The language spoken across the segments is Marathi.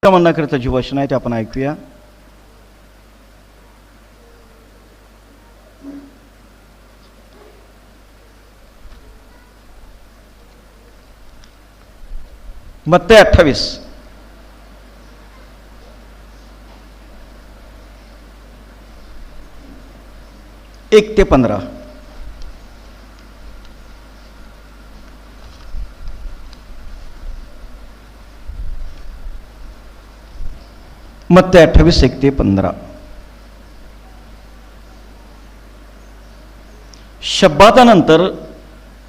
म्हणण्याकरिता जी वचन आहे ते आपण ऐकूया. मत्ते 28 1 ते 15. मत्ते 28 1 ते 15. शब्बातानंतर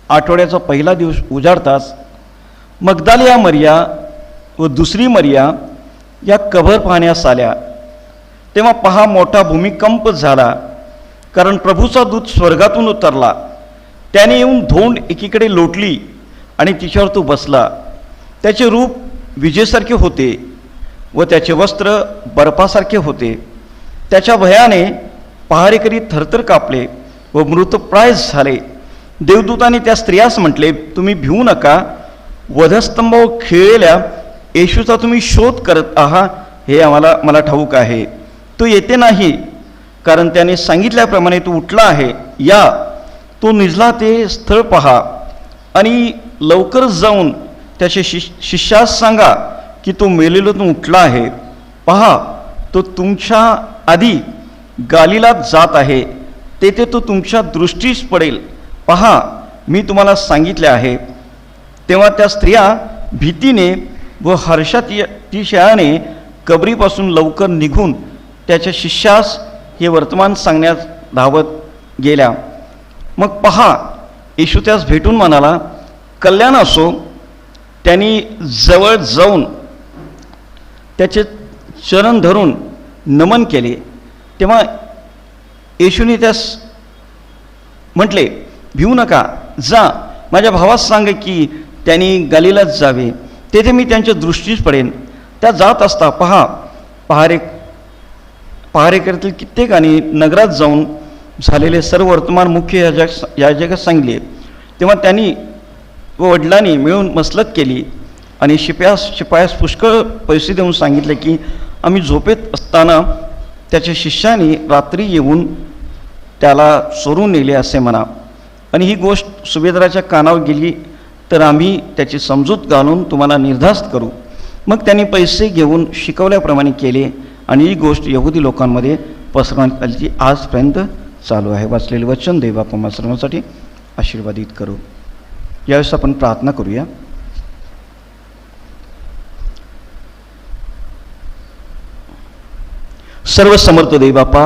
आठवड्याचा पहिला दिवस उजाडताच मगदालिया मरिया व दुसरी मरिया या कबर पाहण्यास आल्या. तेव्हा पहा, मोठा भूमिकंप झाला, कारण प्रभूचा दूत स्वर्गातून उतरला. त्याने येऊन धोंड एकीकडे लोटली आणि तिच्यावर तो बसला. त्याचे रूप विजेसारखे होते व त्याचे वस्त्र बर्फासारखे होते. त्याच्या भयाने पहारेकरी थरथर कापले व मृतप्राय झाले. देवदूताने त्या स्त्रियास म्हटले, तुम्ही भिवू नका. वधस्तंभावर खिळलेल्या येशूचा तुम्ही शोध करत आहात हे मला ठाऊक आहे. तो येते नाही, कारण त्याने सांगितल्याप्रमाणे तो उठला आहे. या, तो निजला ते स्थळ पहा आणि लवकर जाऊन त्याचे शिष्यास सांगा की तो मेलेल्यातून उठला आहे. पहा, तो तुमच्या आधी गालिलात जात आहे. तेथे तो तुमच्या दृष्टीस पडेल. पहा, मी तुम्हाला सांगितले आहे. तेव्हा त्या स्त्रिया भीतीने व हर्षातिशयाने कबरीपासून लवकर निघून त्याच्या शिष्यास हे वर्तमान सांगण्यास धावत गेल्या. मग पहा, येशू त्यास भेटून म्हणाला, कल्याण असो. त्यांनी जवळ जाऊन त्याचे चरण धरून नमन केले. तेव्हा येशूने त्यास म्हटले, भिवू नका. जा, माझ्या भावास सांग की त्यांनी गलिलात जावे. तेथे मी त्यांच्या दृष्टीस पडेन. त्या जात असता पहा, पहारेकरीतील कित्येकाने नगरात जाऊन झालेले सर्व वर्तमान मुख्य याजकास सांगितले. तेव्हा त्यांनी व वडिलांनी मिळून मसलत केली आणि शिपायास पुष्कळ पैसे देऊन सांगितले की आम्ही झोपेत असताना त्याच्या शिष्याने रात्री येऊन त्याला चोरून नेले असे म्हणा. आणि ही गोष्ट सुभेदाराच्या कानावर गेली तर आम्ही त्याची समजूत घालून तुम्हाला निर्धास्त करू. मग त्यांनी पैसे घेऊन शिकवल्याप्रमाणे केले आणि ही गोष्ट यहुदी लोकांमध्ये पसरवण्यात आली, आजपर्यंत चालू आहे. वाचलेले वचन देव आपण सर्वांसाठी आशीर्वादित करू. यावेळेस आपण प्रार्थना करूया. सर्व समर्थ देवबापा,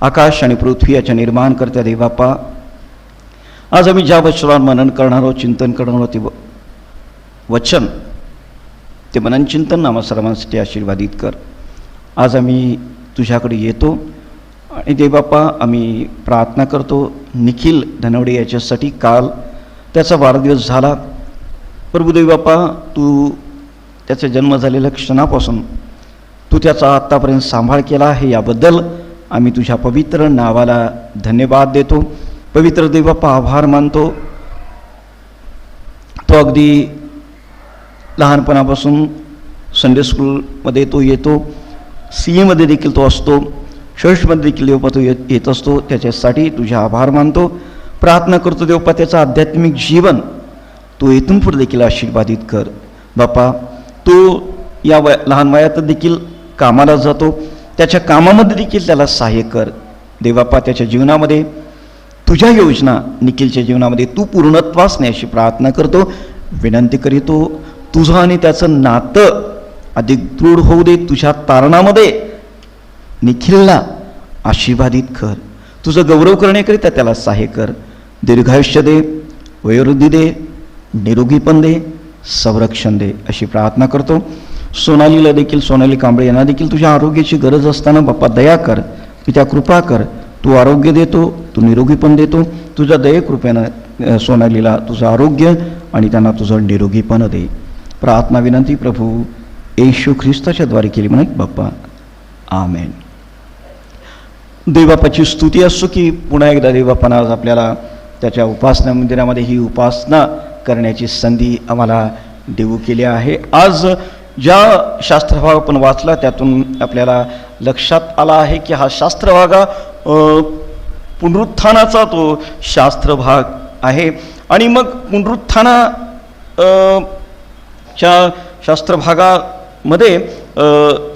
आकाश आणि पृथ्वी याच्या निर्माणकर्त्या देवबापा, आज आम्ही ज्या वचनावर मनन करणार आहोत, चिंतन करणार आहोत, ते वचन, ते मनन चिंतन आम्हा सर्वांसाठी आशीर्वादित कर. आज आम्ही तुझ्याकडे येतो आणि देवबापा आम्ही प्रार्थना करतो निखिल धनवडे याच्यासाठी. काल त्याचा वाढदिवस झाला. प्रभू देवबापा, तू त्याचा जन्म झालेल्या क्षणापासून तू त्याचा आत्तापर्यंत सांभाळ केला आहे, याबद्दल आम्ही तुझ्या पवित्र नावाला धन्यवाद देतो. पवित्र देवबापा, आभार मानतो. तो अगदी लहानपणापासून संडे स्कूलमध्ये तो येतो, सीएमध्ये देखील तो असतो, चर्चमध्ये देखील देवपा तो येत असतो. त्याच्यासाठी तुझे आभार मानतो. प्रार्थना करतो देवपा, त्याचं आध्यात्मिक जीवन तो इथून पुढे देखील आशीर्वादित कर. बापा, तो या लहान वयात देखील कामाला जातो, त्याच्या कामामध्ये देखील त्याला सहाय्य कर. देवबापा, त्याच्या जीवनामध्ये तुझ्या योजना निखिलच्या जीवनामध्ये तू पूर्णत्वास नाही अशी प्रार्थना करतो, विनंती करीतो. तुझं आणि त्याचं नातं अधिक दृढ होऊ दे. तुझ्या तारणामध्ये निखिलला आशीर्वादित कर. तुझं गौरव करण्याकरिता त्याला सहाय्य कर. दीर्घायुष्य दे, वयोवृद्धी दे, निरोगीपण दे, संरक्षण दे अशी प्रार्थना करतो. सोनालीला देखील, सोनाली कांबळे यांना देखील तुझ्या आरोग्याची गरज असताना बाप्पा दया कर, पित्या कृपा कर. तू आरोग्य देतो, तू निरोगीपण देतो. तुझ्या दयेकृपेनं सोनालीला तुझं आरोग्य आणि त्यांना तुझं निरोगीपण दे. प्रार्थना विनंती प्रभू येशू ख्रिस्ताच्या द्वारे केली म्हणा बाप्पा, आमेन. देवबापाची स्तुती असो की पुन्हा एकदा देवबापानं आज आपल्याला त्याच्या उपासना मंदिरामध्ये ही उपासना करण्याची संधी आम्हाला देऊ केली आहे. आज ज्या शास्त्रभाग आपण वाचला त्यातून आपल्याला लक्षात आला आहे की हा शास्त्रभाग पुनरुत्थानाचा तो शास्त्रभाग आहे. आणि मग च्या शास्त्रभागामध्ये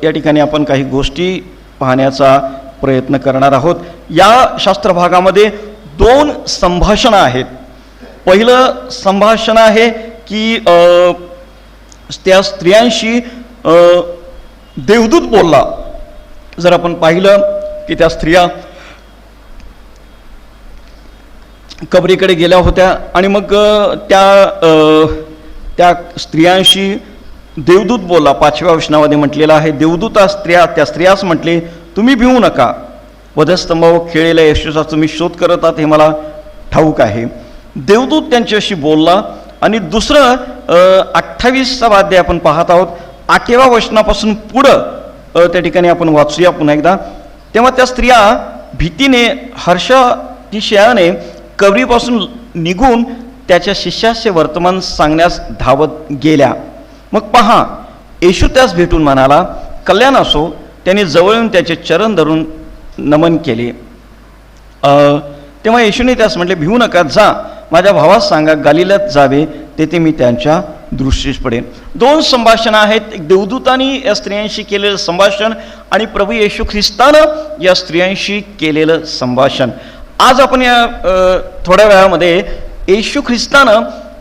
या ठिकाणी आपण काही गोष्टी पाहण्याचा प्रयत्न करणार आहोत. या शास्त्रभागामध्ये 2 संभाषणं आहेत. पहिलं संभाषण आहे की त्या स्त्रियांशी देवदूत बोलला. जर आपण पाहिलं की त्या स्त्रिया कबरीकडे गेल्या होत्या आणि मग त्या स्त्रियांशी देवदूत बोलला. 5व्या वचनामध्ये म्हटलेलं आहे, देवदूत त्या स्त्रियास म्हटले, तुम्ही भिवू नका. वधस्तंभावर खेळलेल्या येशूचा तुम्ही शोध करत आहात हे मला ठाऊक आहे. देवदूत त्यांच्याशी बोलला. आणि दुसरं 28वा अध्याय आपण पाहत आहोत. 8व्या वचनापासून पुढं त्या ठिकाणी आपण वाचूया पुन्हा एकदा. तेव्हा त्या स्त्रिया भीतीने हर्षातिशयाने कबरीपासून निघून त्याच्या शिष्याचे वर्तमान सांगण्यास धावत गेल्या. मग पहा, येशू त्यास भेटून म्हणाला, कल्याण असो. त्याने जवळ येऊन त्याचे चरण धरून नमन केले. तेव्हा येशूने त्यास म्हटले, भिवू नका, जा माझ्या भावास सांगा गलिलात जावे, तेथे मी त्यांच्या दृष्टीस पडेन. 2 संभाषणं आहेत. एक देवदूतांनी या स्त्रियांशी केलेलं संभाषण आणि प्रभू येशू ख्रिस्तानं या स्त्रियांशी केलेलं संभाषण. आज आपण या थोड्या वेळामध्ये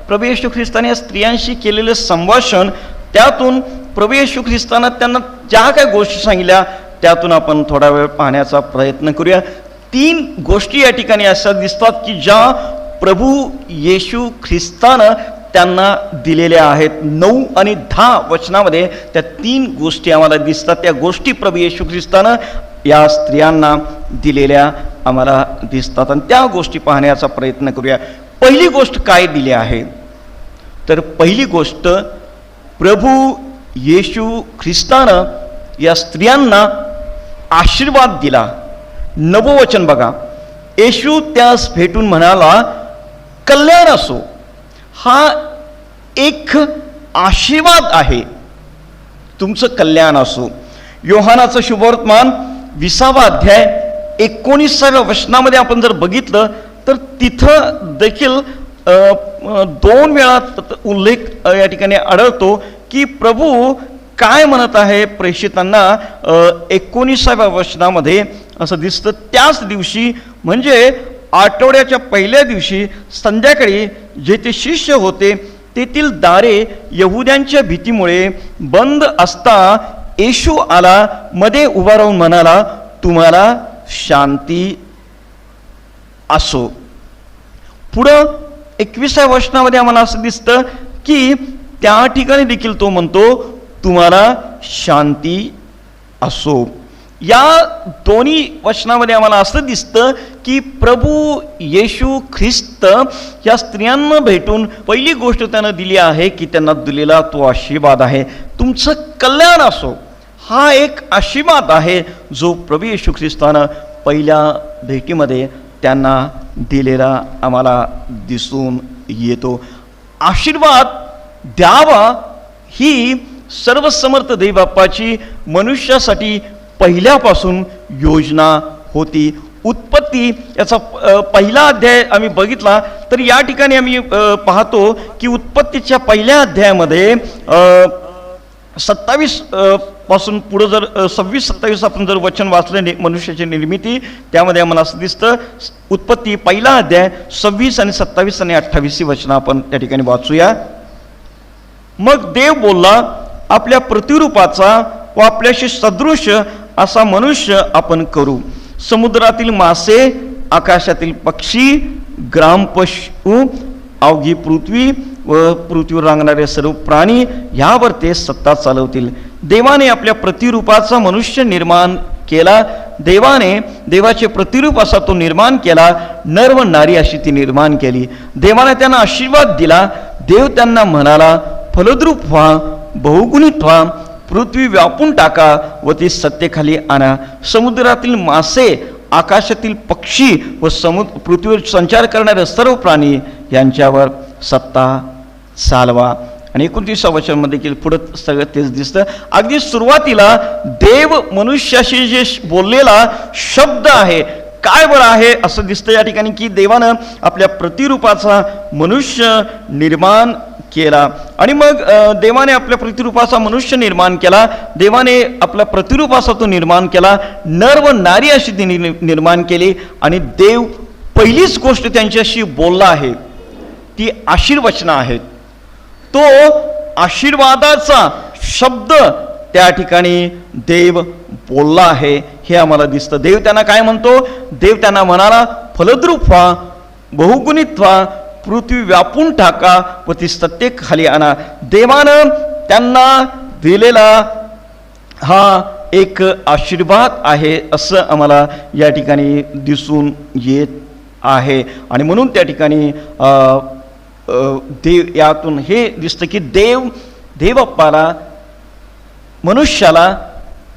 प्रभू येशू ख्रिस्ताने या स्त्रियांशी केलेलं संभाषण, त्यातून प्रभू येशू ख्रिस्तानं त्यांना ज्या काही गोष्टी सांगितल्या त्यातून आपण थोडा वेळ पाहण्याचा प्रयत्न करूया. 3 गोष्टी या ठिकाणी अशा दिसतात की ज्या प्रभू येशू ख्रिस्तानं त्यांना दिलेल्या आहेत. 9 आणि 10 वचनामध्ये त्या 3 गोष्टी आम्हाला दिसतात. त्या गोष्टी प्रभू येशू ख्रिस्तानं या स्त्रियांना दिलेल्या आम्हाला दिसतात आणि त्या गोष्टी पाहण्याचा प्रयत्न करूया. पहिली गोष्ट काय दिली आहे तर पहिली गोष्ट, प्रभू येशू ख्रिस्तानं या स्त्रियांना आशीर्वाद दिला. 9वं वचन बघा, येशू त्यास भेटून म्हणाला, कल्याण असो. हा एक आशीर्वाद आहे, तुमचं कल्याण असो. योहानाचं शुभवर्तमान 20वा अध्याय 19व्या वचनामध्ये आपण जर बघितलं तर तिथं देखील 2 वेळा उल्लेख या ठिकाणी आढळतो की प्रभू काय म्हणत आहे प्रेषितांना. 19व्या वचनामध्ये असं दिसतं, त्याच दिवशी म्हणजे आठवड्याच्या पहिल्या दिवशी संध्याकाळी जेथे शिष्य होते तेथील दारे यहुद्यांच्या भीतीमुळे बंद असता येशू आला, मध्ये उभा राहून म्हणाला, तुम्हाला शांती असो. पुढं 21व्या वचनामध्ये आम्हाला असं दिसतं की त्या ठिकाणी देखील तो म्हणतो, तुम्हाला शांती असो. या दोन्ही वचनामध्ये आम्हाला असं दिसतं की प्रभू येशू ख्रिस्त या स्त्रियांना भेटून पहिली गोष्ट त्यानं दिली आहे की त्यांना दिलेला तो आशीर्वाद आहे, तुमचं कल्याण असो. हा एक आशीर्वाद आहे जो प्रभू येशू ख्रिस्तानं पहिल्या भेटीमध्ये त्यांना दिलेला आम्हाला दिसून येतो. आशीर्वाद द्यावा ही सर्वसमर्थ देवबापाची मनुष्यासाठी पहिल्यापासून योजना होती. उत्पत्ती याचा पहिला अध्याय आम्ही बघितला तर या ठिकाणी आम्ही पाहतो की उत्पत्तीच्या पहिल्या अध्यायामध्ये 27 पासून पुढं जर 26-27 आपण जर वचन वाचलं मनुष्याची निर्मिती, त्यामध्ये आम्हाला असं दिसतं. उत्पत्ती पहिला अध्याय 26 आणि 27 आणि 28 वचन आपण त्या ठिकाणी वाचूया. मग देव बोलला, आपल्या प्रतिरूपाचा व आपल्याशी सदृश असा मनुष्य आपण करू, समुद्रातील मासे, आकाशातील पक्षी, ग्रामपशु, अवघी पृथ्वी व पृथ्वीवर रांगणारे सर्व प्राणी, यावर ते सत्ता चालवतील. देवाने आपल्या प्रतिरूपाचा मनुष्य निर्माण केला. देवाचे प्रतिरूप असा तो निर्माण केला, नर व नारी अशी ती निर्माण केली. देवाने त्यांना आशीर्वाद दिला. देव त्यांना म्हणाला, फलद्रूप व्हा, बहुगुणित व्हा, पृथ्वी व्यापून टाका व ती सत्तेखाली आणा. समुद्रातील मासे, आकाशातील पक्षी व पृथ्वीवर संचार करणारे सर्व प्राणी यांच्यावर सत्ता चालवा. आणि 29व्या वचनामध्ये देखील पुढं सगळं तेच दिसतं. अगदी सुरुवातीला देव मनुष्याशी जे बोललेला शब्द आहे, काय बरं आहे असं दिसतं या ठिकाणी, की देवानं आपल्या प्रतिरूपाचा मनुष्य निर्माण केला. आणि मग देवाने आपल्या प्रतिरूपाचा मनुष्य निर्माण केला, देवाने आपल्या प्रतिरूपाचा तो निर्माण केला, नर व नारी अशी ती निर्माण केली. आणि देव पहिलीच गोष्ट त्यांच्याशी बोलला आहे ती आशीर्वचनं आहेत. तो आशीर्वादाचा शब्द त्या ठिकाणी देव बोलला आहे हे आम्हाला दिसतं. देव त्यांना काय म्हणतो? देव त्यांना म्हणाला, फलद्रूप व्हा, बहुगुणित व्हा, पृथ्वी व्यापून टाका व ती सत्तेक खाली आणा. देवानं त्यांना दिलेला हा एक आशीर्वाद आहे असं आम्हाला या ठिकाणी दिसून येत आहे. आणि म्हणून त्या ठिकाणी देव यातून हे दिसतं की देव बाप्पाला मनुष्याला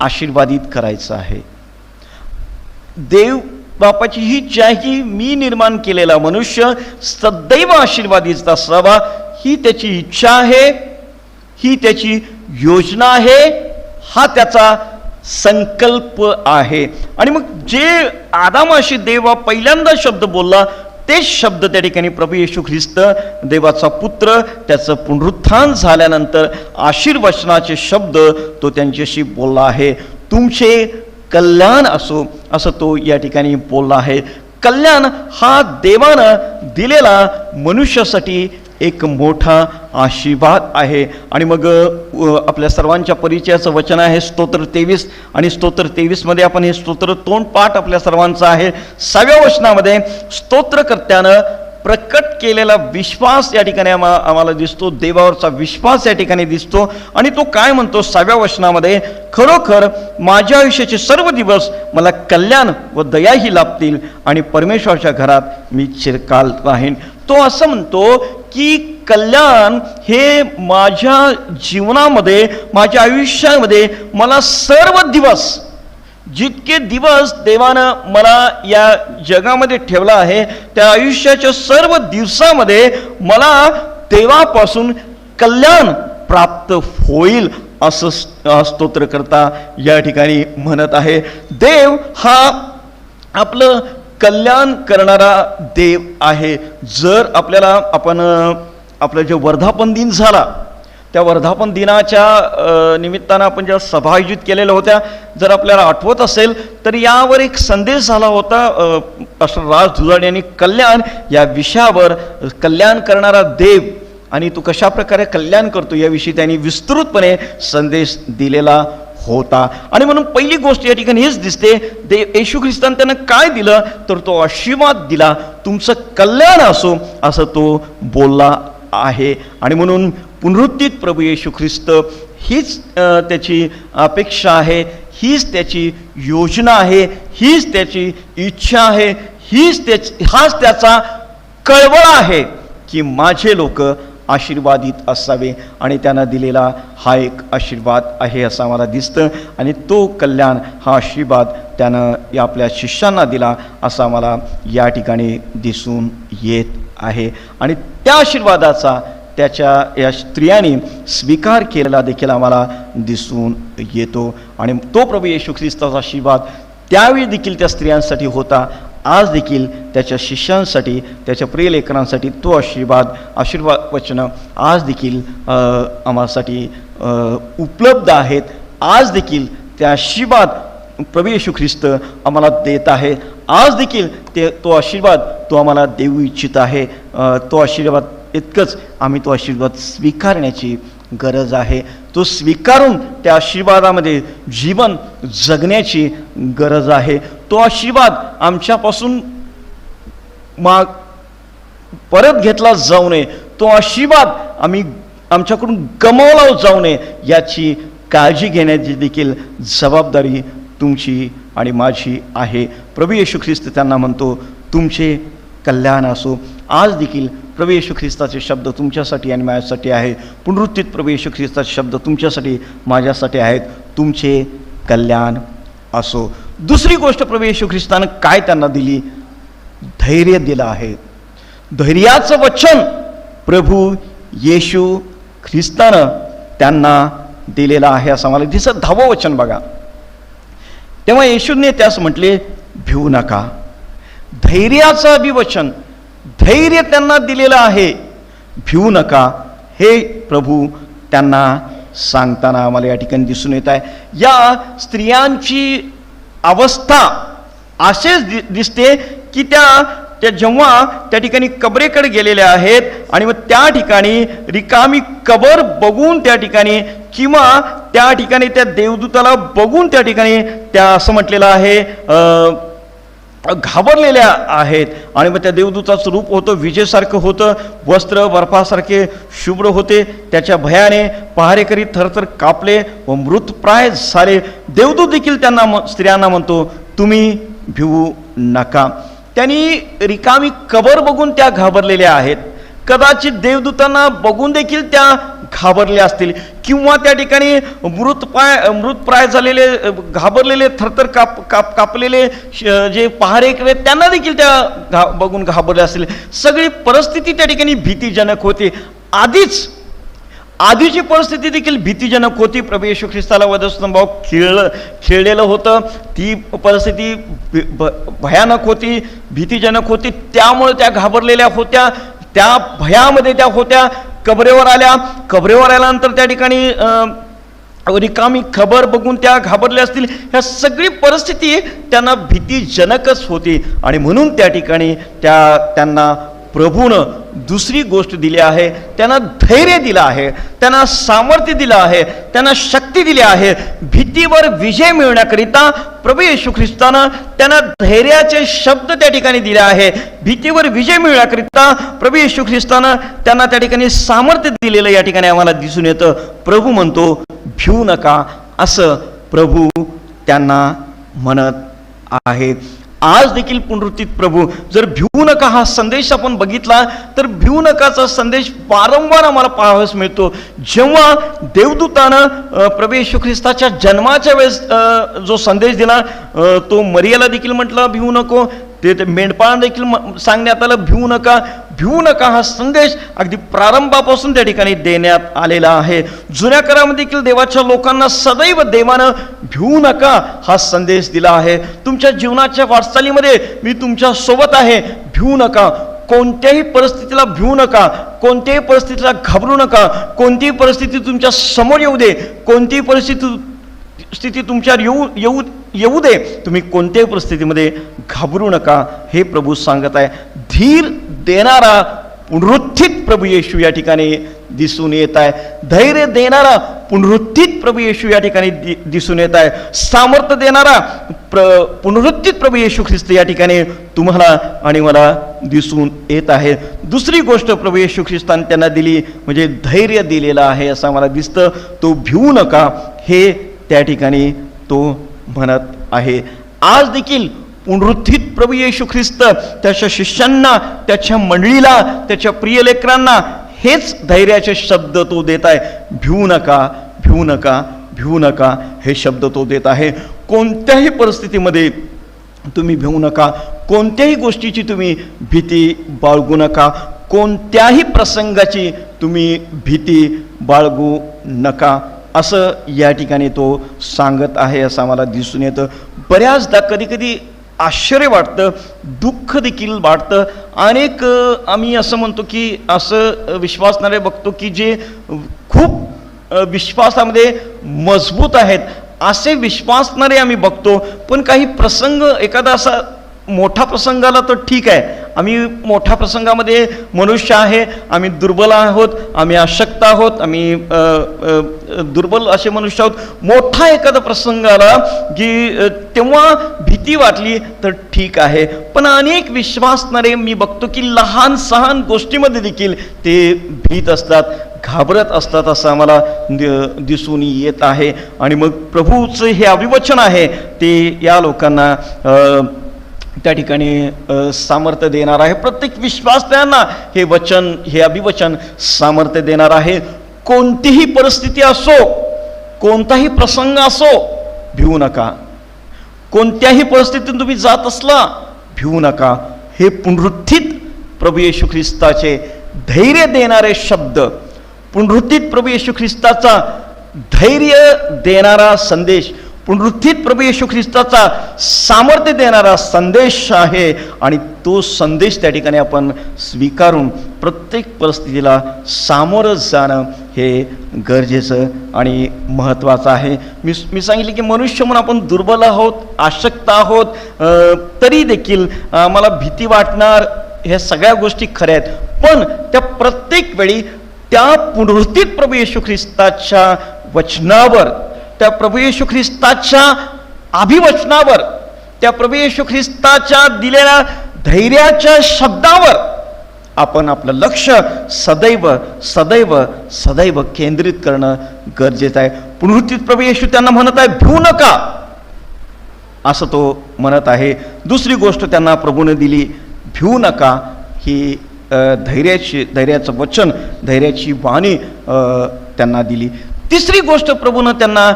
आशीर्वादित करायचं आहे. देव बापाची ही इच्छा आहे की मी निर्माण केलेला मनुष्य सदैव आशीर्वादित असावा, ही त्याची इच्छा आहे, ही त्याची योजना आहे, हा त्याचा संकल्प आहे. आणि मग जे आदामाशी देव पहिल्यांदा शब्द बोलला तेच शब्द त्या ठिकाणी प्रभू येशू ख्रिस्त देवाचा पुत्र त्याचं पुनरुत्थान झाल्यानंतर आशीर्वचनाचे शब्द तो त्यांच्याशी बोलला आहे. तुमचे कल्याण असो असं तो या ठिकाणी बोलला आहे. कल्याण हा देवानं दिलेला मनुष्यासाठी एक मोठा आशीर्वाद आहे. आणि मग आपल्या सर्वांच्या परिचयाचं वचन आहे स्तोत्र 23. आणि स्तोत्र 23मध्ये आपण हे स्तोत्र तोंडपाठ आपल्या सर्वांचं आहे. 6व्या वचनामध्ये स्तोत्रकर्त्यानं प्रकट केलेला विश्वास या ठिकाणी आम्हाला दिसतो, देवावरचा विश्वास या ठिकाणी दिसतो. आणि तो काय म्हणतो 6व्या वचनामध्ये, खरोखर माझ्या आयुष्याचे सर्व दिवस मला कल्याण व दयाही लाभतील आणि परमेश्वराच्या घरात मी चिरकाल राहीन. तो असं म्हणतो की कल्याण हे माझ्या जीवनामध्ये, माझ्या आयुष्यामध्ये मला सर्व दिवस, जितके दिवस देवानं मला या जगामध्ये ठेवला आहे त्या आयुष्याच्या सर्व दिवसामध्ये मला देवापासून कल्याण प्राप्त होईल असं स्तोत्रकर्ता या ठिकाणी म्हणत आहे. देव हा आपलं कल्याण करणारा देव आहे. जर आपलं जे वर्धापन दिन झाला त्या वर्धापन दिनाच्या निमित्तानं आपण ज्या सभा आयोजित केलेल्या होत्या, जर आपल्याला आठवत असेल तर यावर एक संदेश झाला होता. राज धुजाड यांनी कल्याण या विषयावर, कल्याण करणारा देव आणि तो कशा प्रकारे कल्याण करतो याविषयी त्यांनी विस्तृतपणे संदेश दिलेला होता. आणि म्हणून पहिली गोष्ट या ठिकाणी हेच दिसते, येशू ख्रिस्ताने त्यांना काय दिलं तर तो आशीर्वाद दिला, तुमचं कल्याण असो असं तो बोलला आहे. आणि म्हणून पुनरुत्थित प्रभू येशू ख्रिस्त हीच त्याची अपेक्षा आहे, हीच त्याची योजना आहे, हीच त्याची इच्छा आहे, हाच त्याचा कळवळ आहे की माझे लोक आशीर्वादित असावे. आणि त्यांना दिलेला हा एक आशीर्वाद आहे असं आम्हाला दिसतं. आणि तो कल्याण हा आशीर्वाद त्यानं आपल्या शिष्यांना दिला असं आम्हाला या ठिकाणी दिसून येत आहे. आणि त्या आशीर्वादाचा त्याच्या या स्त्रियांनी स्वीकार केलेला देखील आम्हाला दिसून येतो. आणि तो प्रभू येशू ख्रिस्ताचा आशीर्वाद त्यावेळी देखील त्या स्त्रियांसाठी होता, आज देखील त्याच्या शिष्यांसाठी, त्याच्या प्रिय लेकरांसाठी तो आशीर्वाद वचनं आज देखील आम्हासाठी उपलब्ध आहेत. आज देखील त्या आशीर्वाद प्रभू येशू ख्रिस्त आम्हाला देत आहे. आज देखील तो आशीर्वाद तो आम्हाला देऊ इच्छित आहे. तो आशीर्वाद इतकंच आम्ही तो आशीर्वाद स्वीकारण्याची गरज आहे. तो स्वीकारून त्या आशीर्वादामध्ये जीवन जगण्याची गरज आहे. तो आशीर्वाद आमच्यापासून परत घेतला जाऊ नये, तो आशीर्वाद आमच्याकडून गमावला जाऊ नये याची काळजी घेण्याची देखील जबाबदारी तुमची आणि माझी आहे. प्रभू येशू ख्रिस्त त्यांना म्हणतो तुमचे कल्याण असो. आज देखील प्रभू येशू ख्रिस्ताचे शब्द तुमच्यासाठी आणि माझ्यासाठी आहे. पुनरुत्थित प्रभू येशू ख्रिस्ताचे शब्द तुमच्यासाठी माझ्यासाठी आहेत, तुमचे कल्याण असो. दुसरी गोष्ट प्रभू येशू ख्रिस्तानं काय त्यांना दिली? धैर्य दिलं आहे. धैर्याचं वचन प्रभू येशू ख्रिस्तानं त्यांना दिलेला आहे असं मला दिसत. 10वं वचन बघा. तेव्हा येशूने त्यास म्हटले, भिवू नका. धैर्याचं अभिवचन, धैर्य त्यांना दिलेलं आहे. भिवू नका हे प्रभू त्यांना सांगताना आम्हाला या ठिकाणी दिसून येत आहे. या स्त्रियांची अवस्था असेच दिसते की त्या जेव्हा त्या ठिकाणी कबरेकडे गेलेल्या आहेत आणि मग त्या ठिकाणी रिकामी कबर बघून त्या ठिकाणी किंवा त्या ठिकाणी त्या देवदूताला बघून त्या ठिकाणी त्या असं म्हटलेलं आहे घाबरलेल्या आहेत. आणि मग त्या देवदूताचं रूप होतं विजेसारखं होतं, वस्त्र बर्फासारखे शुभ्र होते. त्याच्या भयाने पहारेकरी थरथर कापले व मृतप्राय झाले. देवदूत देखील त्यांना स्त्रियांना म्हणतो, तुम्ही भिवू नका. त्यांनी रिकामी कबर बघून त्या घाबरलेल्या आहेत. कदाचित देवदूतांना बघून देखील त्या घाबरल्या असतील किंवा त्या ठिकाणी मृतप्राय झालेले घाबरलेले थरथर कापलेले जे पहारेकरी त्यांना देखील त्या बघून घाबरले असतील. सगळी परिस्थिती त्या ठिकाणी भीतीजनक होती. आधीची परिस्थिती देखील भीतीजनक होती. प्रभू येशू ख्रिस्ताला वधस्तंभावर खेळलेलं होतं. ती परिस्थिती भयानक होती, भीतीजनक होती. त्यामुळे त्या घाबरलेल्या होत्या. त्या भयामध्ये त्या होत्या. कबरेवर आल्यानंतर त्या ठिकाणी रिकामी खबर बघून त्या घाबरल्या असतील. ह्या सगळी परिस्थिती त्यांना भीतीजनकच होती. आणि म्हणून त्या ठिकाणी त्यांना प्रभूनं दुसरी गोष्ट दिली आहे. त्यांना धैर्य दिलं आहे, त्यांना सामर्थ्य दिलं आहे, त्यांना शक्ती दिली आहे. भीतीवर विजय मिळवण्याकरिता प्रभू येशू ख्रिस्तानं त्यांना धैर्याचे शब्द त्या ठिकाणी दिले आहे. भीतीवर विजय मिळवण्याकरिता प्रभू येशू ख्रिस्तानं त्यांना त्या ठिकाणी सामर्थ्य दिलेलं या ठिकाणी आम्हाला दिसून येतं. प्रभू म्हणतो, भिवू नका असं प्रभू त्यांना म्हणत आहेत. आज देखील पुनरुत्थित प्रभू, जर भिवू नका हा संदेश आपण बघितला तर भिवू नकाचा संदेश वारंवार आम्हाला पाहावयास मिळतो. जेव्हा देवदूतानं प्रभू येशू ख्रिस्ताच्या जन्माच्या वेळेस जो संदेश दिला, तो मरियाला देखील म्हटलं भिवू नको. ते मेंढपाळांना देखील सांगण्यात आलं भिवू नका. भिवू नका हा संदेश अगदी प्रारंभापासून त्या ठिकाणी देण्यात आलेला आहे. जुन्या करामध्ये देखील देवाच्या लोकांना सदैव देवानं भिवू नका हा संदेश दिला आहे. तुमच्या जीवनाच्या वाटचालीमध्ये मी तुमच्या सोबत आहे, भिवू नका. कोणत्याही परिस्थितीला भिवू नका, कोणत्याही परिस्थितीला घाबरू नका. कोणतीही परिस्थिती तुमच्या समोर येऊ दे, कोणतीही परिस्थिती तुमच्यावर येऊ दे, तुम्ही कोणत्याही परिस्थितीमध्ये घाबरू नका हे प्रभू सांगत आहे. धीर देणारा पुनरुत्थित प्रभू येशू या ठिकाणी दिसून येत आहे. धैर्य देणारा पुनरुत्थित प्रभू येशू या ठिकाणी दिसून येत आहे. सामर्थ्य देणारा पुनरुत्थित प्रभू येशू ख्रिस्त या ठिकाणी तुम्हाला आणि मला दिसून येत आहे. दुसरी गोष्ट प्रभू येशू ख्रिस्ताने त्यांना दिली म्हणजे धैर्य दिलेलं आहे असं मला दिसतं. तो भिवू नका हे त्या ठिकाणी तो म्हणत आहे. आज देखील पुनरुत्थित प्रभू येशू ख्रिस्त त्याच्या शिष्यांना, त्याच्या मंडळीला, त्याच्या प्रिय लेकरांना हेच धैर्याचे शब्द तो देत आहे. भिवू नका, भिवू नका, भिवू नका हे शब्द तो देत आहे. कोणत्याही परिस्थितीमध्ये तुम्ही भिवू नका. कोणत्याही गोष्टीची तुम्ही भीती बाळगू नका. कोणत्याही प्रसंगाची तुम्ही भीती बाळगू नका असं या ठिकाणी तो सांगत आहे असं आम्हाला दिसून येतं. बऱ्याचदा कधी आश्चर्य वाटतं, दुःख देखील वाटतं. अनेक आम्ही असं म्हणतो की असं विश्वासणारे बघतो की जे खूप विश्वासामध्ये मजबूत आहेत असे विश्वासणारे आम्ही बघतो. पण काही प्रसंग, एखादा असा मोठा प्रसंग आला तर ठीक आहे, आम्ही मोठ्या प्रसंगामध्ये मनुष्य आहे, आम्ही दुर्बल आहोत, आम्ही अशक्त आहोत, आम्ही दुर्बल असे मनुष्य आहोत. मोठा एखादा प्रसंग आला की तेव्हा भीती वाटली तर ठीक आहे. पण अनेक विश्वासणारे मी बघतो की लहान सहान गोष्टीमध्ये देखील ते भीत असतात, घाबरत असतात असं आम्हाला दिसून येत आहे. आणि मग प्रभूचं हे अभिवचन आहे ते या लोकांना त्या ठिकाणी सामर्थ्य देणार आहे. प्रत्येक विश्वासणाऱ्यांना हे वचन, हे अभिवचन सामर्थ्य देणार आहे. कोणतीही परिस्थिती असो, कोणताही प्रसंग असो, भिवू नका. कोणत्याही परिस्थितीतून तुम्ही जात असला, भिवू नका. हे पुनरुत्थित प्रभू येशू ख्रिस्ताचे धैर्य देणारे शब्द, पुनरुत्थित प्रभू येशू ख्रिस्ताचा धैर्य देणारा संदेश, पुनरुत्थित प्रभू येशू ख्रिस्ताचा सामर्थ्य देणारा संदेश आहे. आणि तो संदेश त्या ठिकाणी आपण स्वीकारून प्रत्येक परिस्थितीला सामोरं जाणं हे गरजेचं आणि महत्त्वाचं आहे. मी सांगितले की मनुष्य म्हणून आपण दुर्बल आहोत, अशक्त आहोत, तरी देखील मला भीती वाटणार, ह्या सगळ्या गोष्टी खऱ्या आहेत. पण त्या प्रत्येक वेळी त्या पुनरुत्थित प्रभू येशू ख्रिस्ताच्या वचनावर, त्या प्रभू येशू ख्रिस्ताच्या अभिवचनावर, त्या प्रभू येशू ख्रिस्ताच्या दिलेल्या धैर्याच्या शब्दावर आपण आपलं लक्ष सदैव सदैव सदैव केंद्रित करणं गरजेचं आहे. पुनरुत्थित प्रभू येशू त्यांना म्हणत आहे, भिवू नका, असं तो म्हणत आहे. दुसरी गोष्ट त्यांना प्रभूने दिली, भिवू नका, ही धैर्याचं वचन, धैर्याची वाणी त्यांना दिली. तिसरी गोष्ट प्रभूनं त्यांना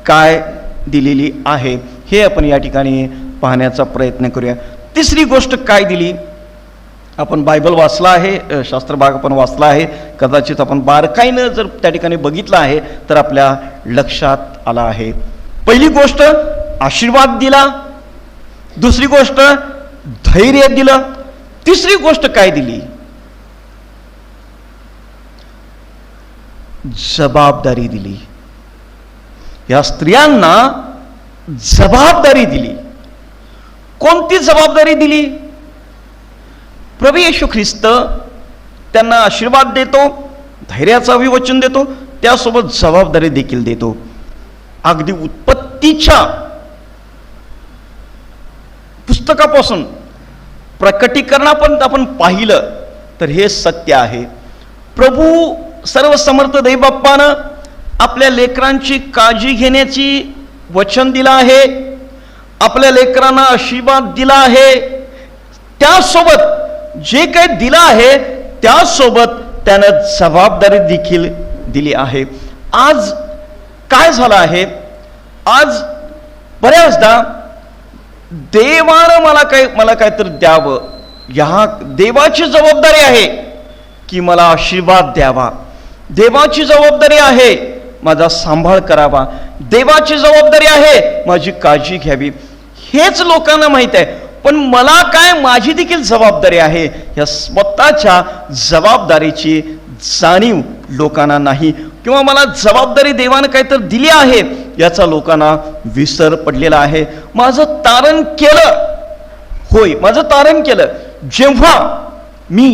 काय दिलेली आहे हे आपण या ठिकाणी पाहण्याचा प्रयत्न करूया. तिसरी गोष्ट काय दिली? आपण बायबल वाचला आहे, शास्त्रभाग आपण वाचला आहे, कदाचित आपण बारकाईनं जर त्या ठिकाणी बघितलं आहे तर आपल्या लक्षात आला आहे. पहिली गोष्ट आशीर्वाद दिला, दुसरी गोष्ट धैर्य दिलं, तिसरी गोष्ट काय दिली? जबाबदारी दिली. या स्त्रियांना जबाबदारी दिली. कोणती जबाबदारी दिली? प्रभू येशू ख्रिस्त त्यांना आशीर्वाद देतो, धैर्याचं अभिवचन देतो, त्यासोबत जबाबदारी देखील देतो. अगदी उत्पत्तीच्या पुस्तकापासून प्रकटीकरणापर्यंत आपण पाहिलं तर हे सत्य आहे. प्रभू सर्वसमर्थ दैवबाप्पानं आपल्या लेकरांची काळजी घेण्याची वचन दिलं आहे, आपल्या लेकरांना आशीर्वाद दिला आहे, त्यासोबत जे काही दिलं आहे त्यासोबत त्यानं जबाबदारी देखील दिली आहे. आज काय झालं आहे? आज बऱ्याचदा देवानं मला काहीतरी द्यावं, ह्या देवाची जबाबदारी आहे की मला आशीर्वाद द्यावा, देवाची जबाबदारी आहे माझा सांभाळ करावा, देवाची जबाबदारी आहे माझी काळजी घ्यावी. हेच लोकांना माहीत आहे. पण मला काय, माझी देखील जबाबदारी आहे, या स्वतःच्या जबाबदारीची जाणीव लोकांना नाही, किंवा मला जबाबदारी देवानं काहीतरी दिली आहे याचा लोकांना विसर पडलेला आहे. माझं तारण केलं, होय माझं तारण केलं. जेव्हा मी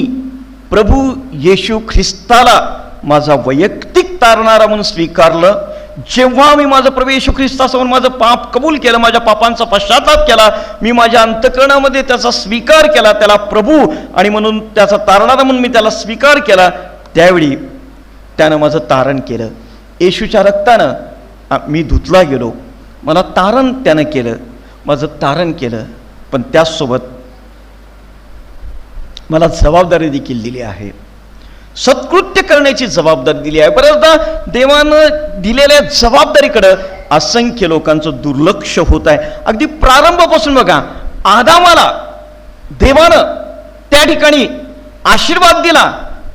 प्रभू येशू ख्रिस्ताला माझा वैयक्तिक तारणारा म्हणून स्वीकारलं, जेव्हा मी माझं प्रभू येशू ख्रिस्तासमोर माझं पाप कबूल केलं, माझ्या पापांचा पश्चाताप केला, मी माझ्या अंतःकरणामध्ये त्याचा स्वीकार केला, त्याला प्रभू आणि म्हणून त्याचा तारणारा म्हणून मी त्याला स्वीकार केला, त्यावेळी त्यानं माझं तारण केलं. येशूच्या रक्तानं मी धुतला गेलो, मला तारण त्यानं केलं, माझं तारण केलं. पण त्याचसोबत मला जबाबदारी देखील दिली आहे, सत्कृत्य करण्याची जबाबदारी दिली आहे. बऱ्याचदा देवानं दिलेल्या जबाबदारीकडं असंख्य लोकांचं दुर्लक्ष होत आहे. अगदी प्रारंभापासून बघा, आदामाला देवानं त्या ठिकाणी आशीर्वाद दिला,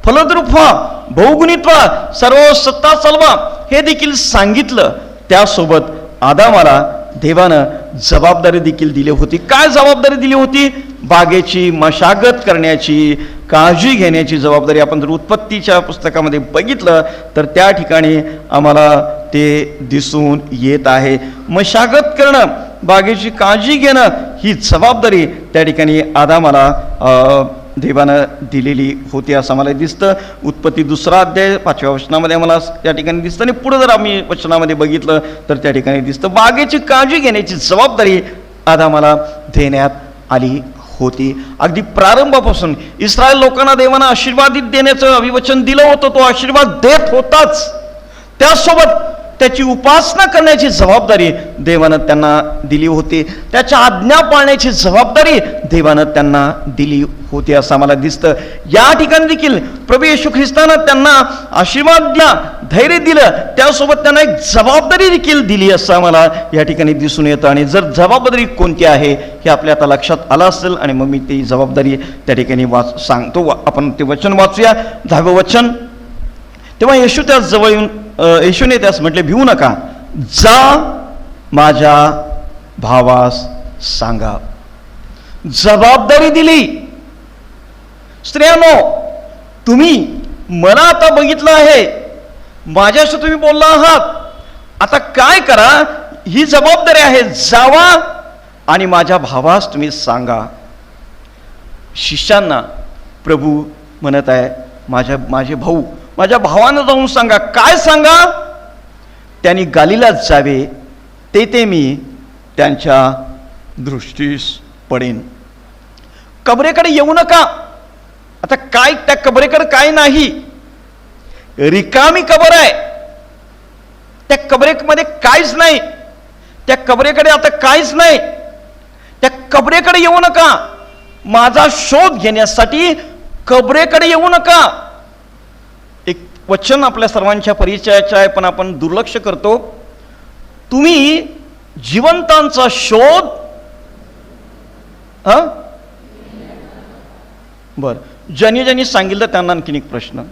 फलद्रूप व्हा, बहुगुणित व्हा, सर्व सत्ता चालवा हे देखील सांगितलं. त्यासोबत आदामाला देवानं जबाबदारी देखील दिली होती. काय जबाबदारी दिली होती? बागेची मशागत करण्याची, काळजी घेण्याची जबाबदारी. आपण जर उत्पत्तीच्या पुस्तकामध्ये बघितलं तर त्या ठिकाणी आम्हाला ते दिसून येत आहे. मशागत करणं, बागेची काळजी घेणं ही जबाबदारी त्या ठिकाणी आदामाला देवानं दिलेली होती असं मला दिसतं. उत्पत्ती 2 अध्याय 5व्या वचनामध्ये आम्हाला त्या ठिकाणी दिसतं. आणि पुढे जर आम्ही वचनामध्ये बघितलं तर त्या ठिकाणी दिसतं बागेची काळजी घेण्याची जबाबदारी आदामाला देण्यात आली होती. अगदी प्रारंभापासून इस्रायल लोकांना देवानं आशीर्वादित देण्याचं अभिवचन दिलं होतं, तो आशीर्वाद देत होताच, त्यासोबत त्याची उपासना करण्याची जबाबदारी देवानं त्यांना दिली होती, त्याच्या आज्ञा पाळण्याची जबाबदारी देवानं त्यांना दिली होती असं आम्हाला दिसतं. या ठिकाणी देखील प्रभू येशू ख्रिस्तानं त्यांना आशीर्वाद दिला, धैर्य दिलं, त्यासोबत त्यांना एक जबाबदारी देखील दिली असं आम्हाला या ठिकाणी दिसून येतं. आणि जर जबाबदारी कोणती आहे हे आपल्या आता लक्षात आलं असेल आणि मग मी ती जबाबदारी त्या ठिकाणी सांगतो. आपण ते वचन वाचूया, 10वं वचन. तेव्हा येशू त्यास जवळ येऊन येशूने त्यास म्हटले, भिवू नका, जा माझ्या भावास सांगा. जबाबदारी दिली. स्त्रियांनो, तुम्ही मला आता बघितलं आहे, माझ्याशी तुम्ही बोलला आहात, आता काय करा, ही जबाबदारी आहे, जावा आणि माझ्या भावास तुम्ही सांगा. शिष्यांना प्रभू म्हणत आहे, माझे भाऊ, माझ्या भावानं जाऊन सांगा. काय सांगा? त्यांनी गालिलात जावे, तेथे मी त्यांच्या दृष्टीस पडेन. कबरेकडे येऊ नका. आता काय, त्या कबरेकडे काय नाही, रिकामी कबर आहे, त्या कबरेमध्ये काहीच नाही, त्या कबरेकडे आता काहीच नाही. त्या कबरेकडे येऊ नका. माझा शोध घेण्यासाठी कबरेकडे येऊ नका. एक वचन आपल्या सर्वांच्या परिचयाचे आहे, पण आपण दुर्लक्ष करतो. तुम्ही जिवंतांचा शोध बर, ज्यांनी सांगितलं त्यांना आणखीन एक प्रश्न,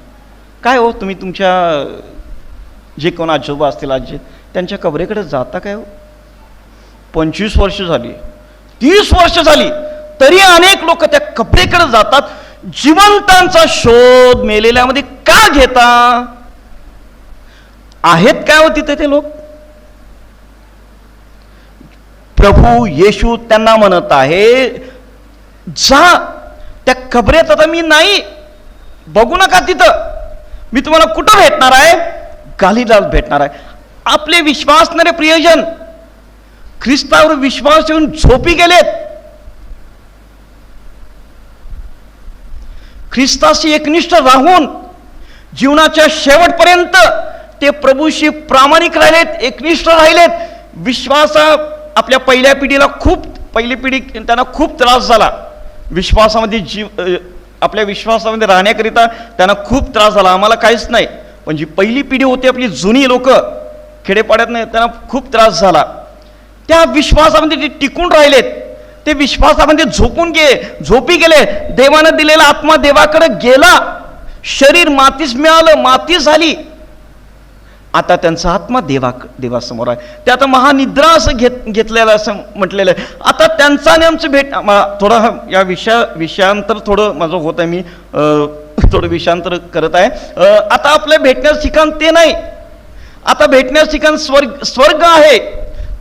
काय हो, तुम्ही तुमच्या जे कोण आजोबा असतील, आजी, त्यांच्या कबरेकडे जाता काय हो? 25 वर्ष झाली, 30 वर्ष झाली, तरी अनेक लोक त्या कबरेकडे जातात. जिवंतांचा शोध मेलेल्यामध्ये का घेता? आहेत काय हो तिथे ते लोक? प्रभू येशू त्यांना म्हणत आहे, जा त्या कबरेत. आता मी नाही, बघू नका तिथं. मी तुम्हाला कुठं भेटणार आहे? गालिलात भेटणार आहे. आपले विश्वासणारे प्रियजन ख्रिस्तावर विश्वास ठेवून झोपी गेलेत. ख्रिस्ताशी एकनिष्ठ राहून जीवनाच्या शेवटपर्यंत ते प्रभूशी प्रामाणिक राहिलेत, एकनिष्ठ राहिलेत. आपल्या पहिल्या पिढीला पहिली पिढी त्यांना खूप त्रास झाला. विश्वासामध्ये आपल्या विश्वासामध्ये राहण्याकरिता त्यांना खूप त्रास झाला. आम्हाला काहीच नाही, पण जी पहिली पिढी होती आपली जुनी लोक खेडेपाड्यात, नाही, त्यांना खूप त्रास झाला. त्या विश्वासामध्ये ते टिकून राहिलेत, ते विश्वासामध्ये झोपी गेले. देवानं दिलेला आत्मा देवाकडे गेला, शरीर मातीस मिळालं, माती झाली. आता त्यांचा आत्मा देवासमोर आहे. ते आता महानिद्रा असं घेतलेलं, असं म्हटलेलं आहे. आता त्यांचा आणि आमचं भेट, थोडं या विषयांतर थोडं माझं होत आहे, मी थोडं विषयांतर करत आहे. आता आपल्या भेटण्याचं ठिकाण ते नाही, आता भेटण्याचं ठिकाण स्वर्ग आहे.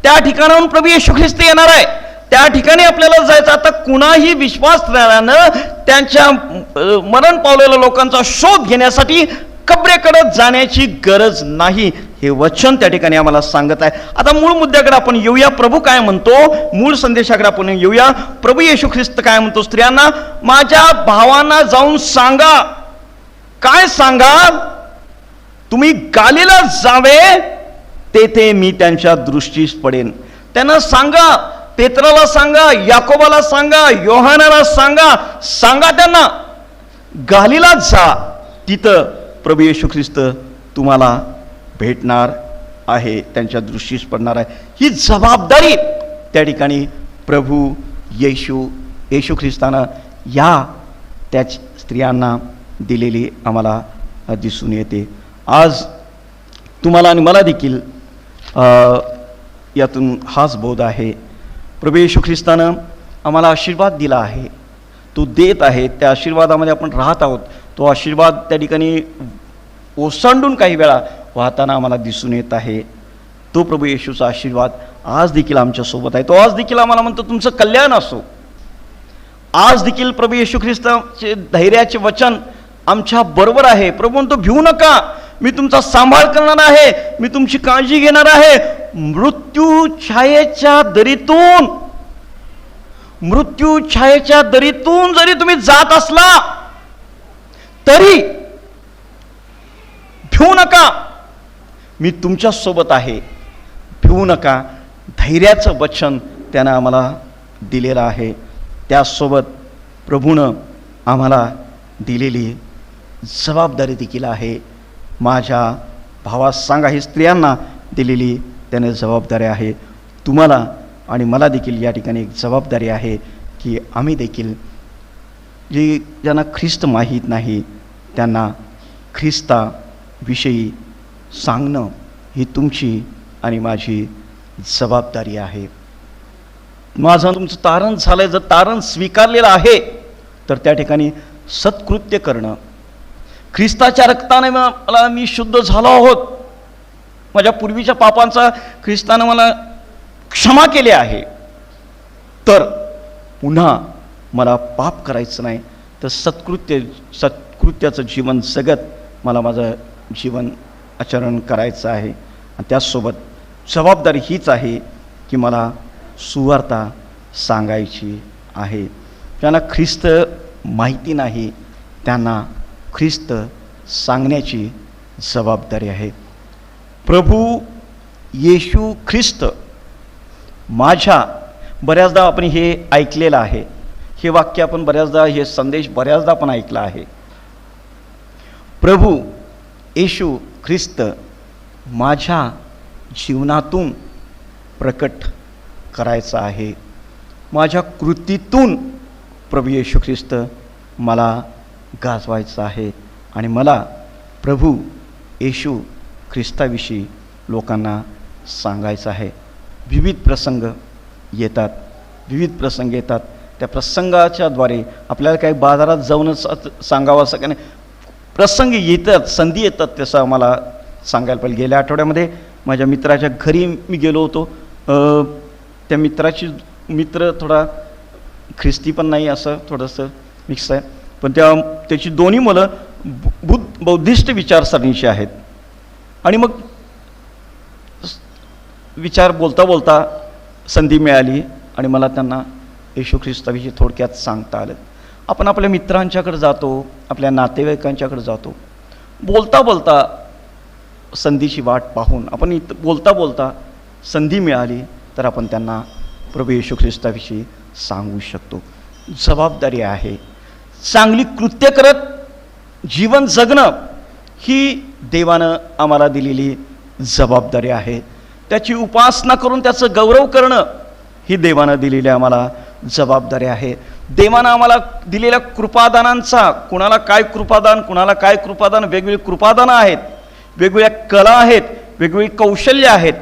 त्या ठिकाणाहून प्रभू येशू ख्रिस्त येणार आहे. त्या ठिकाणी आपल्याला जायचं. आता कुणाही विश्वासणाऱ्यानं त्यांच्या मरण पावलेल्या लोकांचा शोध घेण्यासाठी कबरेकडे जाण्याची गरज नाही, हे वचन त्या ठिकाणी आम्हाला सांगत आहे. आता मूळ मुद्द्याकडे आपण येऊया. प्रभू काय म्हणतो, मूळ संदेशाकडे आपण येऊया. प्रभू येशू ख्रिस्त काय म्हणतो? स्त्रियांना, माझ्या भावांना जाऊन सांगा. काय सांगा? तुम्ही गालिलात जावे, तेथे मी त्यांच्या दृष्टीस पडेन. त्यांना सांगा, पेत्राला सांगा, याकोबाला सांगा, योहानाला सांगा त्यांना, गालिलात जा, तिथं प्रभू येशू ख्रिस्त तुम्हाला भेटणार आहे, त्यांच्या दृष्टीस पडणार आहे. ही जबाबदारी त्या ठिकाणी प्रभू येशू ख्रिस्तानं त्या स्त्रियांना दिलेली आम्हाला दिसून येते. आज तुम्हाला आणि मला देखील यातून हाच बोध आहे. प्रभू येशू ख्रिस्तानं आम्हाला आशीर्वाद दिला आहे, तो देत आहे. त्या आशीर्वादामध्ये आपण राहत आहोत. तो आशीर्वाद त्या ठिकाणी ओसांडून काही वेळा वाहताना आम्हाला दिसून येत आहे. तो प्रभू येशूचा आशीर्वाद आज देखील आमच्यासोबत आहे. तो आज देखील आम्हाला म्हणतो, तुमचं कल्याण असो. आज देखील प्रभू येशू ख्रिस्ताचे धैर्याचे वचन आमच्या बरोबर आहे. प्रभू म्हणतो, भिवू नका, मी तुमचा सांभाळ करणार आहे, मी तुमची काळजी घेणार आहे. मृत्यू छायेच्या दरीतून जरी तुम्ही जात असला तरी भिवू नका, मी तुमच्या सोबत आहे. भिवू नका, धैर्याचं वचन त्यानं आम्हाला दिलेलं आहे. त्यासोबत प्रभूनं आम्हाला दिलेली जबाबदारी देखील आहे. माझ्या भावास सांगा, ही स्त्रियांना दिलेली त्याने जबाबदारी आहे. तुम्हाला आणि मला देखील या ठिकाणी एक जबाबदारी आहे की आम्ही देखील ज्यांना ख्रिस्त माहीत नाही त्यांना विषयी सांगणं ही तुमची आणि माझी जबाबदारी आहे. माझं तुमचं तारण झालं आहे, जर तारण स्वीकारलेलं आहे तर त्या ठिकाणी सत्कृत्य करणं. ख्रिस्ताच्या रक्ताने मला मी शुद्ध झालो आहोत, माझ्या पूर्वीच्या पापांचा ख्रिस्तानं मला क्षमा केले आहे, तर पुन्हा मला पाप करायचं नाही, तर सत्कृत्याचं जीवन जगत मला माझं जीवन आचरण करायचं आहे. आणि त्याचसोबत जबाबदारी हीच आहे की मला सुवार्ता सांगायची आहे. ज्यांना ख्रिस्त माहिती नाही त्यांना ख्रिस्त सांगण्याची जबाबदारी आहे. प्रभू येशू ख्रिस्त माझ्या, बऱ्याचदा आपण हे ऐकलेलं आहे, हे वाक्य आपण बऱ्याचदा, हे संदेश बऱ्याचदा आपण ऐकला आहे. प्रभू येशू ख्रिस्त माझ्या जीवनातून प्रकट करायचा आहे, माझ्या कृतीतून प्रभू येशू ख्रिस्त मला गाजवायचं आहे आणि मला प्रभू येशू ख्रिस्ताविषयी लोकांना सांगायचं आहे. विविध प्रसंग येतात, त्या प्रसंगाच्याद्वारे आपल्याला काही बाजारात जाऊनच सांगावं असं काही नाही, प्रसंग येतात, संधी येतात, तसं आम्हाला सांगायला पाहिजे. गेल्या आठवड्यामध्ये माझ्या मित्राच्या घरी मी गेलो होतो. त्या मित्र थोडा ख्रिस्ती पण नाही, असं थोडंसं मिक्स आहे, पण त्याची दोन्ही मुलं बौद्धिस्ट विचारसरणीची आहेत. आणि मग विचार बोलता संधी मिळाली आणि मला त्यांना येशू ख्रिस्ताविषयी थोडक्यात सांगता आलं. आपण आपल्या मित्रांच्याकडे जातो, आपल्या नातेवाईकांच्याकडे जातो, बोलता संधीची वाट पाहून आपण बोलता संधी मिळाली तर आपण त्यांना प्रभू येशू ख्रिस्ताविषयी सांगू शकतो. जबाबदारी आहे. चांगली कृत्य करत जीवन जगणं ही देवानं आम्हाला दिलेली जबाबदारी आहे. त्याची उपासना करून त्याचं गौरव करणं ही देवानं दिलेली आम्हाला जबाबदारी आहे. देवानं आम्हाला दिलेल्या कृपादानांचा, कुणाला काय कृपादान, वेगवेगळी कृपादानं आहेत, वेगवेगळ्या कला आहेत, वेगवेगळी कौशल्य आहेत,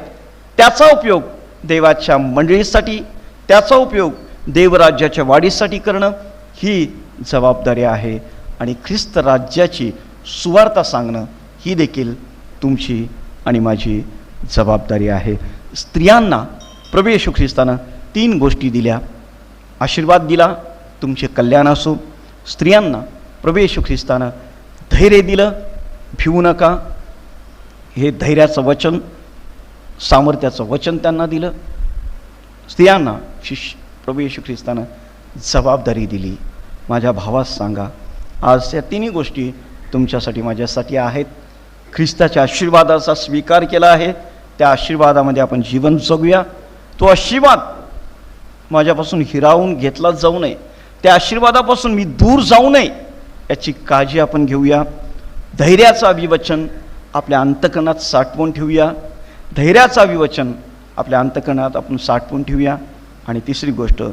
त्याचा उपयोग देवाच्या मंडळीसाठी, त्याचा उपयोग देवराज्याच्या वाढीसाठी करणं ही जबाबदारी आहे. आणि ख्रिस्त राज्याची सुवार्ता सांगणं ही देखील तुमची आणि माझी जबाबदारी आहे. स्त्रियांना प्रभू येशू ख्रिस्तानं 3 गोष्टी दिल्या. आशीर्वाद दिला, तुमचे कल्याण असो. स्त्रियांना प्रभू येशू ख्रिस्तानं धैर्य दिलं, भिवू नका, हे धैर्याचं वचन, सामर्थ्याचं वचन त्यांना दिलं. स्त्रियांना प्रभू येशू ख्रिस्तानं जबाबदारी दिली. माझ्या भावास सांगा, आज त्या 3 गोष्टी तुमच्यासाठी माझ्यासाठी आहेत. ख्रिस्ताच्या आशीर्वादाचा स्वीकार केला आहे, त्या आशीर्वादामध्ये आपण जीवन जगूया. तो आशीर्वाद माझ्यापासून हिरावून घेतला जाऊ नये, त्या आशीर्वादापासून मी दूर जाऊ नये याची काळजी आपण घेऊया. धैर्याचं अभिवचन आपल्या अंतःकरणात साठवून ठेवूया. धैर्याचं अभिवचन आपल्या अंतःकरणात आपण साठवून ठेवूया. आणि तिसरी गोष्ट,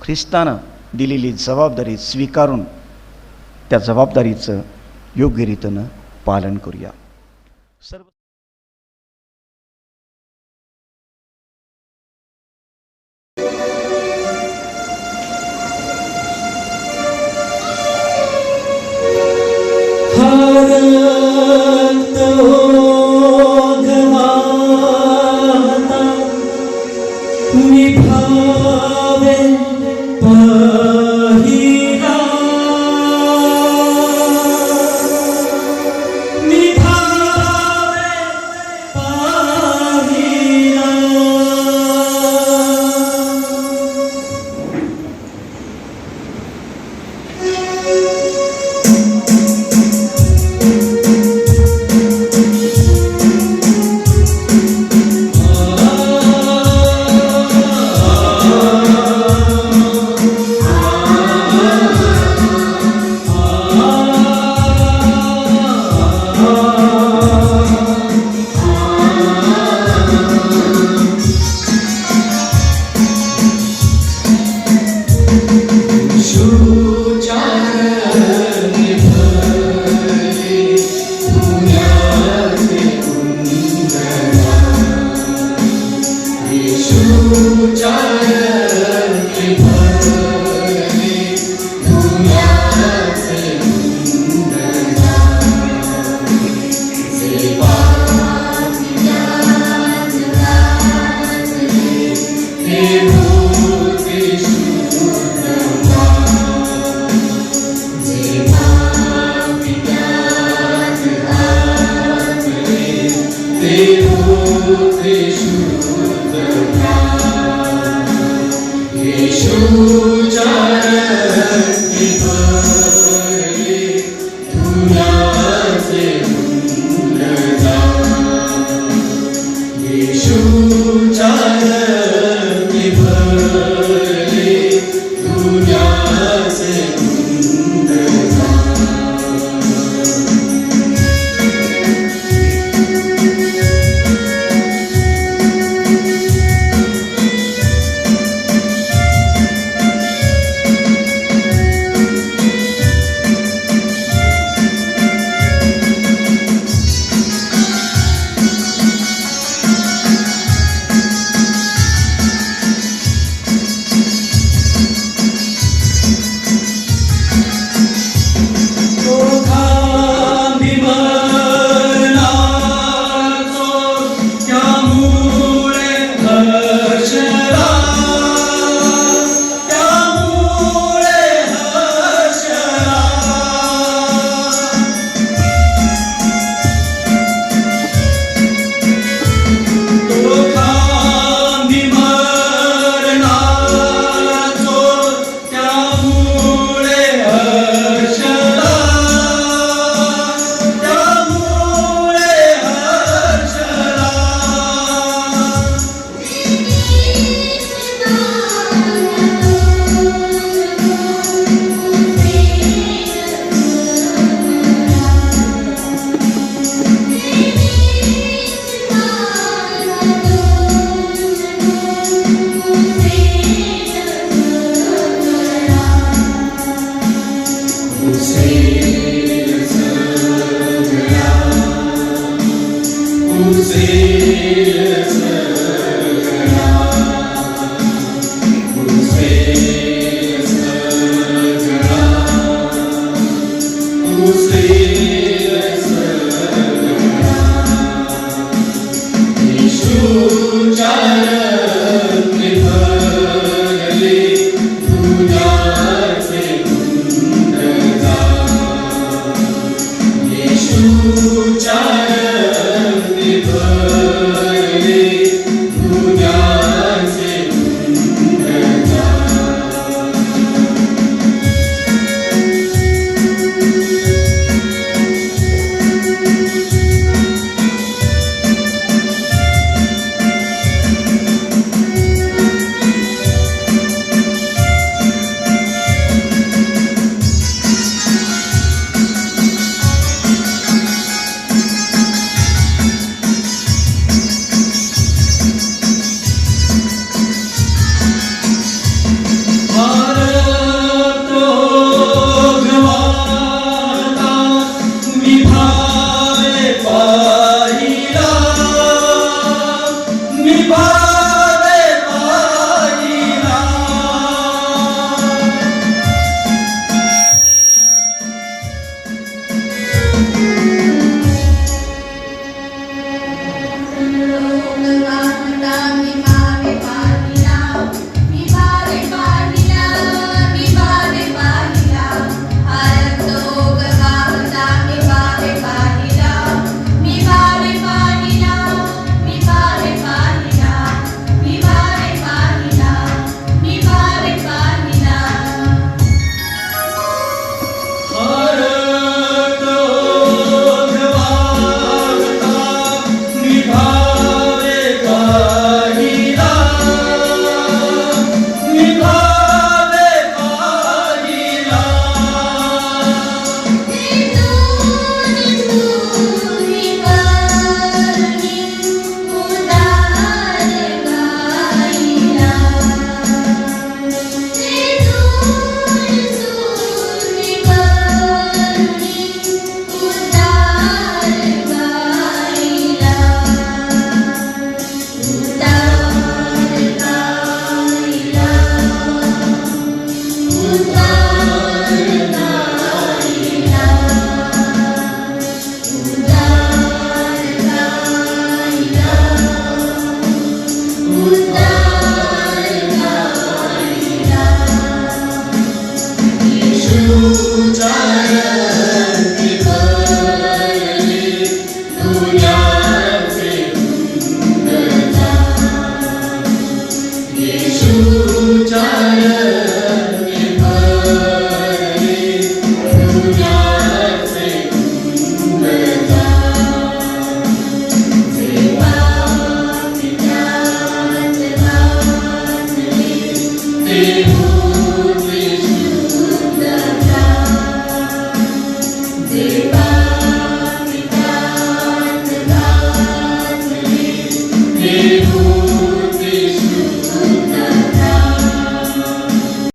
ख्रिस्तानं दिलेली जबाबदारी स्वीकारून त्या जबाबदारीचं योग्य रीतीनं पालन करूया. सर्व Jaya